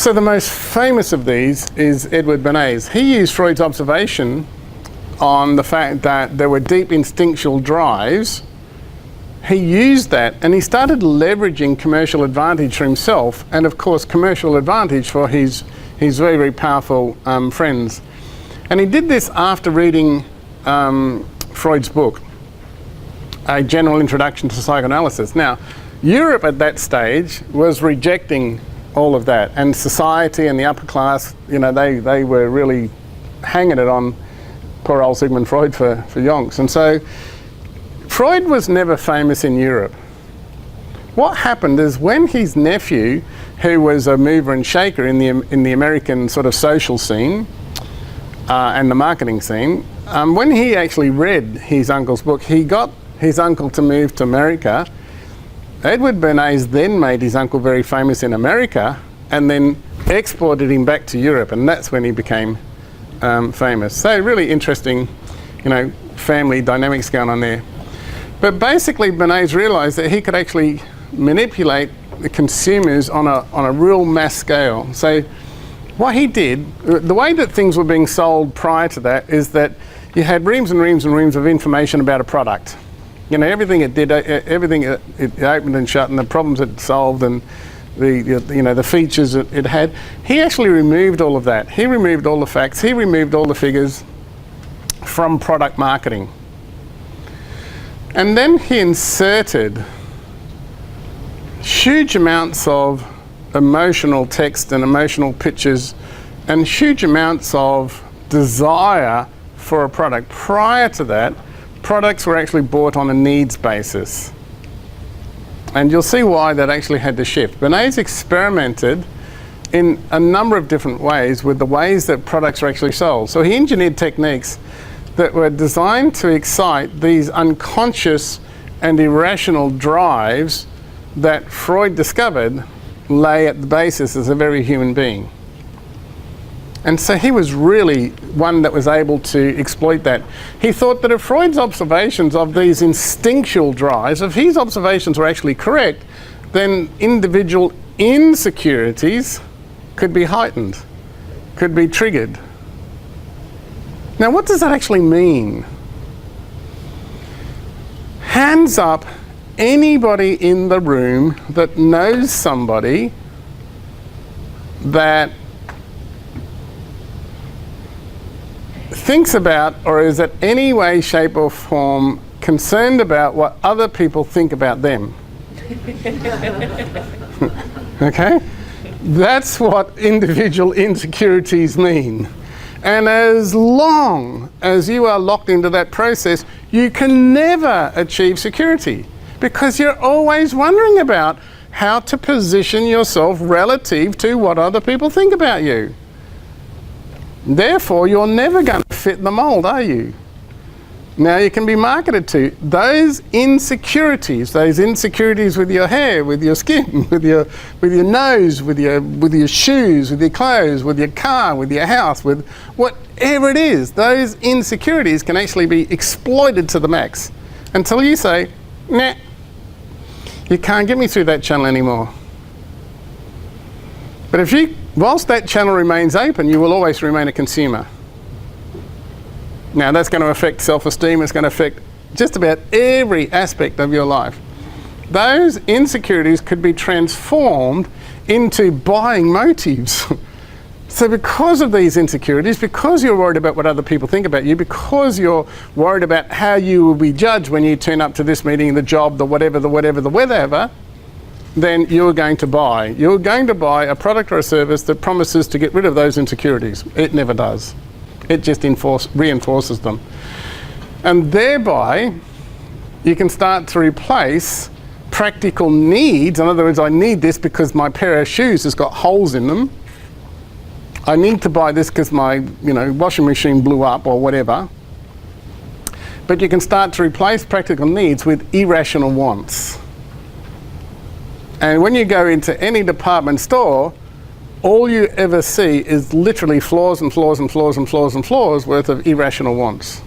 So the most famous of these is Edward Bernays. He used Freud's observation on the fact that there were deep instinctual drives. He used that and he started leveraging commercial advantage for himself and of course commercial advantage for his very, very powerful friends. And he did this after reading Freud's book, A General Introduction to Psychoanalysis. Now, Europe at that stage was rejecting all of that, and society and the upper class, you know, they were really hanging it on poor old Sigmund Freud for yonks. And so Freud was never famous in Europe. What happened is when his nephew, who was a mover and shaker in the American sort of social scene and the marketing scene, when he actually read his uncle's book, he got his uncle to move to America. Edward Bernays then made his uncle very famous in America and then exported him back to Europe, and that's when he became famous. So really interesting, you know, family dynamics going on there. But basically Bernays realised that he could actually manipulate the consumers on a real mass scale. So what he did, the way that things were being sold prior to that is that you had reams and reams and reams of information about a product. You know, everything it did, everything it opened and shut, and the problems it solved, and the features it had. He actually removed all of that. He removed all the facts. He removed all the figures from product marketing. And then he inserted huge amounts of emotional text and emotional pictures and huge amounts of desire for a product. Prior to that, products were actually bought on a needs basis. And you'll see why that actually had to shift. Bernays experimented in a number of different ways with the ways that products are actually sold. So he engineered techniques that were designed to excite these unconscious and irrational drives that Freud discovered lay at the basis as a very human being. And so he was really one that was able to exploit that. He thought that if Freud's observations of these instinctual drives, if his observations were actually correct, then individual insecurities could be heightened, could be triggered. Now, what does that actually mean? Hands up anybody in the room that knows somebody that thinks about or is in any way, shape or form concerned about what other people think about them. Okay? That's what individual insecurities mean. And as long as you are locked into that process, you can never achieve security, because you're always wondering about how to position yourself relative to what other people think about you. Therefore, you're never going to fit the mold, are you? Now you can be marketed to. Those insecurities with your hair, with your skin, with your nose, with your shoes, with your clothes, with your car, with your house, with whatever it is, those insecurities can actually be exploited to the max until you say, nah, you can't get me through that channel anymore. But whilst that channel remains open, you will always remain a consumer. Now that's going to affect self-esteem, it's going to affect just about every aspect of your life. Those insecurities could be transformed into buying motives. So because of these insecurities, because you're worried about what other people think about you, because you're worried about how you will be judged when you turn up to this meeting, the job, the whatever, then you're going to buy. You're going to buy a product or a service that promises to get rid of those insecurities. It never does. It just reinforces them. And thereby, you can start to replace practical needs. In other words, I need this because my pair of shoes has got holes in them. I need to buy this because my washing machine blew up or whatever. But you can start to replace practical needs with irrational wants. And when you go into any department store, all you ever see is literally floors and floors and floors and floors and floors worth of irrational wants.